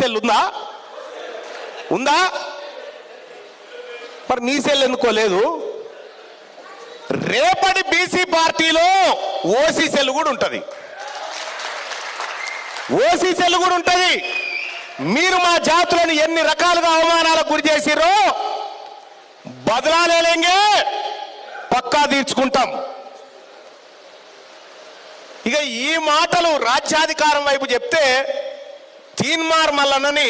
Cell ఉందా? ఉందా? మరి నీ సెల్ ఎందుకోలేదు? రేపటి బీసీ పార్టీలో ఓసీ సెల్ కూడా ఉంటుంది. ఓసీ సెల్ కూడా ఉంటుంది. మీరు మా జాతులను ఎన్ని రకాలుగా అవమానాలకు గురి చేసిరో బదలాలేంగే, పక్కా తీర్చుకుంటాం. ఇక ఈ మాటలు రాజ్యాధికారం వైపు చెప్తే తీన్మార్ మల్లన్నని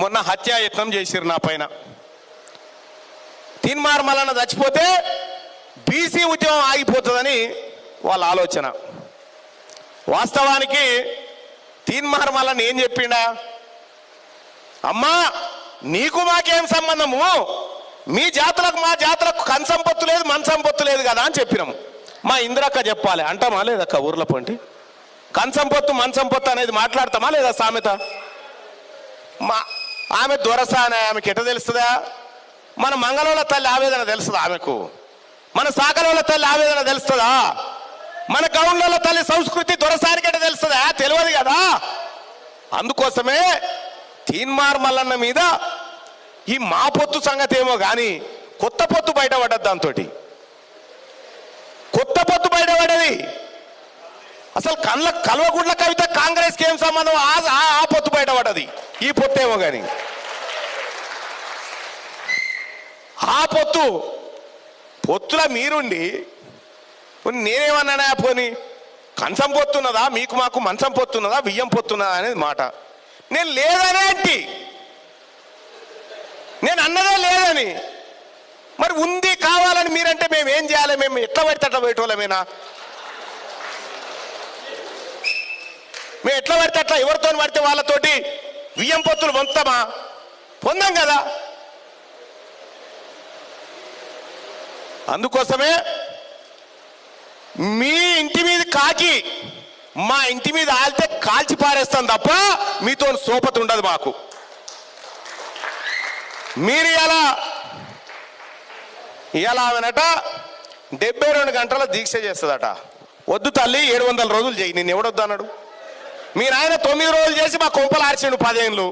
మొన్న హత్యాయత్నం చేసిరు నా పైన. తీన్మార్ మల్లన్న చచ్చిపోతే బీసీ ఉద్యమం ఆగిపోతుందని వాళ్ళ ఆలోచన. వాస్తవానికి తీన్మార్ మల్లన్న ఏం చెప్పిండా? అమ్మా నీకు మాకేం సంబంధము, మీ జాతులకు మా జాతులకు కన్సంపొత్తు లేదు మనసంపొత్తు లేదు కదా అని చెప్పినాము. మా ఇందిరక్క చెప్పాలి అంటామా లేదక్క? ఊర్ల పొంటి కన్సంపొత్తు మనసంపొత్తు అనేది మాట్లాడతామా లేదా సామెత? మా ఆమె దొరసానే, ఆమెకి ఎట తెలుస్తుందా? మన మంగళోళ్ళ తల్లి ఆవేదన తెలుస్తుందా ఆమెకు? మన సాకలోళ్ళ తల్లి ఆవేదన తెలుస్తుందా? మన గౌండ్ల తల్లి సంస్కృతి దొరసానికి ఎట తెలుస్తుందా? తెలియదు కదా. అందుకోసమే తీన్మార్ మల్లన్న మీద ఈ మా పొత్తు సంగతి ఏమో కానీ కొత్త పొత్తు బయటపడ్డది. దాంతో కొత్త పొత్తు బయటపడ్డది. అసలు కల్వకుంట్ల కవిత కాంగ్రెస్కి ఏం సంబంధం? ఆ పొత్తు బయటపడ్డది. ఈ పొత్తు ఏమో కానీ ఆ పొత్తుల మీరుండి నేనేమన్నానా? పోని కంచం పొత్తున్నదా, మీకు మాకు మంచం పొత్తున్నదా, బియ్యం పొత్తున్నదా అనేది మాట. నేను లేదనే అంటే నేను అన్నదే లేదని. మరి ఉంది కావాలని మీరంటే మేము ఏం చేయాలి? మేము ఎట్లా పడితే అట్లా పోయేటోళ్ళమేనా? మేము ఎట్లా పడితే అట్లా ఎవరితో పడితే వాళ్ళతోటి బియ్యం పొత్తులు పొందుతామా? పొందాం కదా. అందుకోసమే మీ ఇంటి మీద కాకి మా ఇంటి మీద ఆలితే కాల్చి పారేస్తాం తప్ప మీతో సోపతి ఉండదు మాకు. మీరు ఇలా ఆమెనట 72 గంటల దీక్ష చేస్తుందట. వద్దు తల్లి 700 రోజులు చేయి. నిన్ను ఎవడొద్దు అన్నాడు? మీ నాయన 9 రోజులు చేసి మా కొంపలు ఆర్చిండు 10 ఏళ్ళు.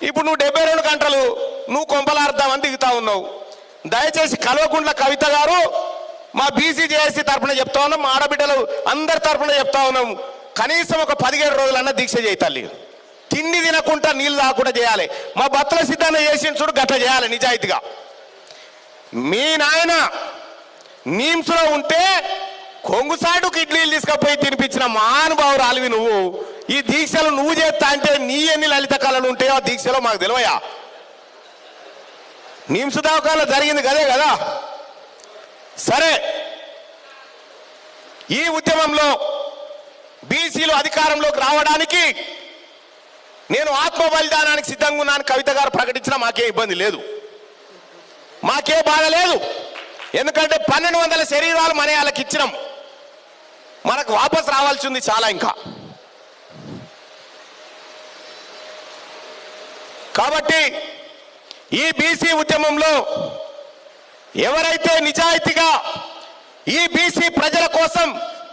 ఇప్పుడు నువ్వు 72 గంటలు నువ్వు కొంపలు ఆర్దామని దిగుతా ఉన్నావు. దయచేసి కల్వకుంట్ల కవిత గారు మా బీసీ జేఏసీ తరఫున చెప్తా ఉన్నాం, మా ఆడబిడ్డలు అందరి తరఫున చెప్తా ఉన్నాం. కనీసం ఒక 17 రోజులన్నా దీక్ష చేయి తల్లి. తిండి తినకుండా నీళ్ళు తాగకుండా చేయాలి. మా బత్తల సిద్ధాంత చేసిన చూడు గట్ల చేయాలి నిజాయితీగా. మీ నాయన నీమ్స్లో ఉంటే కొంగుసాటుకు ఇడ్లీలు తీసుకపోయి తినిపించిన మహానుభావుడు ఆలివి నువ్వు. ఈ దీక్షలు నువ్వు చేస్తా అంటే నీ ఎన్ని లలిత కళలు ఉంటాయో ఆ దీక్షలో మాకు తెలివయా? నీమ్స్ దవాఖానలో జరిగింది కదే కదా. సరే, ఈ ఉద్యమంలో బీసీలు అధికారంలోకి రావడానికి నేను ఆత్మ బలిదానానికి సిద్ధంగా ఉన్నాను కవిత గారు ప్రకటించినా మాకే ఇబ్బంది లేదు, మాకే బాధ లేదు. ఎందుకంటే 1200 శరీరాలు మన వాళ్ళకి ఇచ్చినాం, మనకు వాపస్ రావాల్సి ఉంది చాలా ఇంకా. కాబట్టి ఈ బీసీ ఉద్యమంలో ఎవరైతే నిజాయితీగా ఈ బీసీ ప్రజల కోసం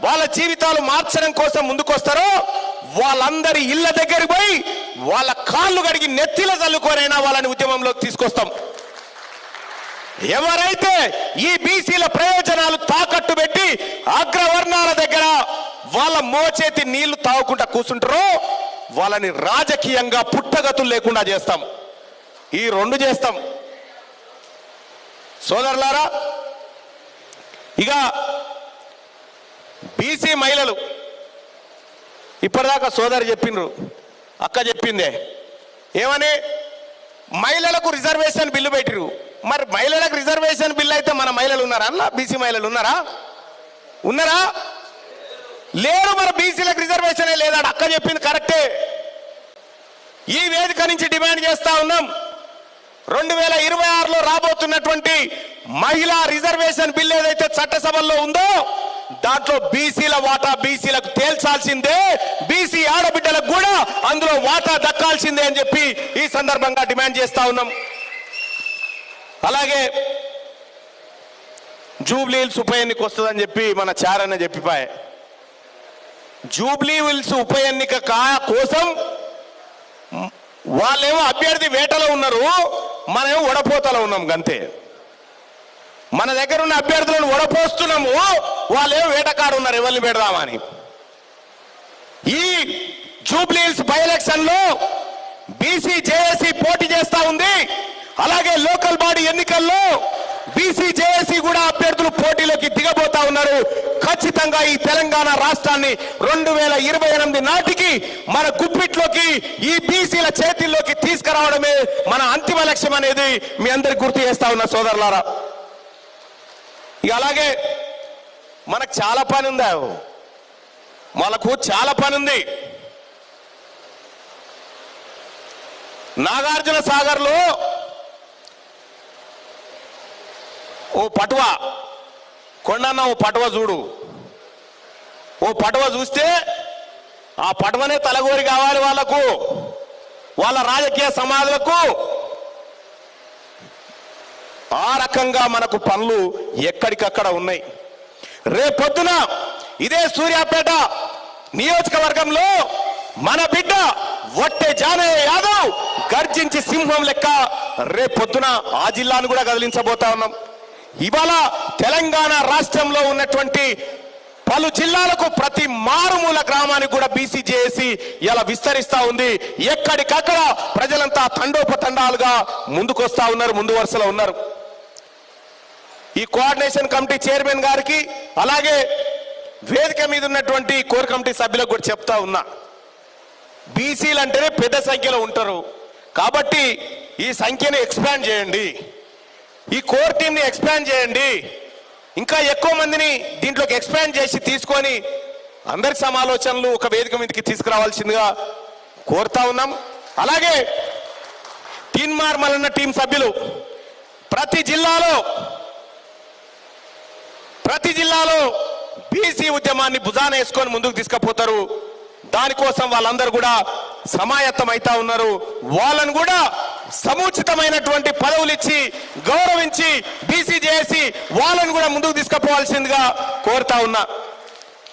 వాళ్ళ జీవితాలు మార్చడం కోసం ముందుకొస్తారో వాళ్ళందరి ఇళ్ళ దగ్గరికి పోయి వాళ్ళ కాళ్ళు కడిగి నెత్తిల చల్లుకోనైనా వాళ్ళని ఉద్యమంలోకి తీసుకొస్తాం. ఎవరైతే ఈ బీసీల ప్రయోజనాలు తాకట్టు పెట్టి అగ్రవర్ణాల దగ్గర వాళ్ళ మోచేతి నీళ్లు తాగకుండా కూర్చుంటారో వాళ్ళని రాజకీయంగా పుట్టగతులు లేకుండా చేస్తాం. ఈ 2 చేస్తాం. సోదరులారా, ఇక బీసీ మహిళలు ఇప్పటిదాకా సోదరు చెప్పిండ్రు, అక్క చెప్పిందే ఏమని, మహిళలకు రిజర్వేషన్ బిల్లు పెట్టిరు. మరి మహిళలకు రిజర్వేషన్ బిల్లు అయితే మన మహిళలు ఉన్నారా? అలా బీసీ మహిళలు ఉన్నారా? లేరు. మరి బీసీలకు రిజర్వేషనే లేదా? అక్క చెప్పింది కరెక్టే. ఈ వేదిక నుంచి డిమాండ్ చేస్తా ఉన్నాం, 2026లో రాబోతున్నటువంటి మహిళా రిజర్వేషన్ బిల్ ఏదైతే చట్టసభల్లో ఉందో దాంట్లో బీసీల వాటా బీసీలకు తేల్చాల్సిందే, బీసీ ఆడబిడ్డలకు కూడా అందులో వాటా దక్కాల్సిందే అని చెప్పి ఈ సందర్భంగా డిమాండ్ చేస్తా ఉన్నాం. అలాగే జూబ్లీ హిల్స్ ఉప ఎన్నిక వస్తుందని చెప్పి మన చారన్న చెప్పిపాయే. జూబ్లీ హిల్స్ ఉప ఎన్నిక కోసం వాళ్ళేమో అభ్యర్థి వేటలో ఉన్నారు, మనమేమో వడపోతలో ఉన్నాం గంతే. మన దగ్గర ఉన్న అభ్యర్థులను వడపోస్తున్నాము, వాళ్ళేమో వేటకాడు ఉన్నారు ఎవరిని పెడదామని. ఈ జూబ్లీ హిల్స్ బై ఎలక్షన్ లో బీసీ జేఏసీ పోటీ చేస్తా ఉంది. అలాగే లోకల్ బాడీ ఎన్నికల్లో బీసీ జేఏసీ కూడా అభ్యర్థులు పోటీలోకి దిగబోతా ఉన్నారు. ఖచ్చితంగా ఈ తెలంగాణ రాష్ట్రాన్ని 2028 నాటికి మన గుప్పిట్లోకి ఈ బీసీల చేతిల్లోకి తీసుకురావడమే మన అంతిమ లక్ష్యం అనేది మీ అందరికి గుర్తు చేస్తా ఉన్నా సోదరులారా. ఇక అలాగే మనకు చాలా పని ఉందా, మనకు చాలా పని ఉంది. నాగార్జున సాగర్ లో ఓ పటువ కొండన్న, ఓ పటువ చూడు. ఓ పటువ చూస్తే ఆ పటువనే తలగోరి కావాలి వాళ్లకు, వాళ్ళ రాజకీయ సమాధులకు. ఆ రకంగా మనకు పనులు ఎక్కడికక్కడ ఉన్నాయి. రేపొద్దున ఇదే సూర్యాపేట నియోజకవర్గంలో మన బిడ్డ వట్టె జానయ్య యాదవ్ గర్జించి సింహం లెక్క రేపొద్దున ఆ జిల్లాను కూడా కదిలించబోతా ఉన్నాం. ఇవాళ తెలంగాణ రాష్ట్రంలో ఉన్నటువంటి పలు జిల్లాలకు ప్రతి మారుమూల గ్రామానికి కూడా బీసీ జేఏసీ ఇలా విస్తరిస్తా ఉంది. ఎక్కడికక్కడ ప్రజలంతా తండోపతండాలుగా ముందుకొస్తా ఉన్నారు, ముందు వరుసలో ఉన్నారు. ఈ కోఆర్డినేషన్ కమిటీ చైర్మన్ గారికి, అలాగే వేదిక మీద ఉన్నటువంటి కోర్ కమిటీ సభ్యులకు కూడా చెప్తా ఉన్నా, బీసీలు అంటేనే పెద్ద సంఖ్యలో ఉంటారు కాబట్టి ఈ సంఖ్యను ఎక్స్పాండ్ చేయండి, ఈ కోర్ టీంని ఎక్స్పాండ్ చేయండి, ఇంకా ఎక్కువ మందిని దీంట్లోకి ఎక్స్పాండ్ చేసి తీసుకొని అందరి సమాలోచనలు ఒక వేదిక మీదకి తీసుకురావాల్సిందిగా కోరుతా ఉన్నాం. అలాగే తీన్మార్ మల్లన్న టీం సభ్యులు ప్రతి జిల్లాలో బీసీ ఉద్యమాన్ని భుజాన వేసుకొని ముందుకు తీసుకుపోతారు. దానికోసం వాళ్ళందరూ కూడా సమాయత్తం అవుతా ఉన్నారు. వాళ్ళను కూడా సముచితమైనటువంటి పదవులు ఇచ్చి గౌరవించి బీసీ జేఏసీ వాళ్ళను కూడా ముందుకు తీసుకుపోవాల్సిందిగా కోరుతా ఉన్నా.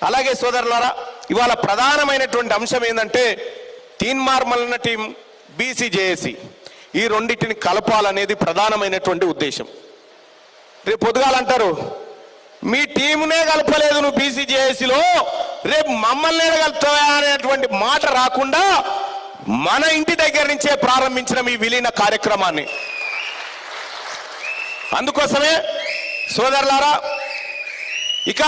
అలాగే సోదరులారా, ఇవాళ ప్రధానమైనటువంటి అంశం ఏంటంటే Teenmaar Mallanna team, BC JAC ఈ రెండింటిని కలపాలనేది ప్రధానమైనటువంటి ఉద్దేశం. రేపు పొద్దుగాలంటారు మీ టీమునే కలపలేదు నువ్వు బీసీ జేఏసీలో, రేపు మమ్మల్ని కలుపుతావా అనేటువంటి మాట రాకుండా మన ఇంటి దగ్గర నుంచే ప్రారంభించిన మీ విలీన కార్యక్రమాన్ని. అందుకోసమే సోదరులారా, ఇక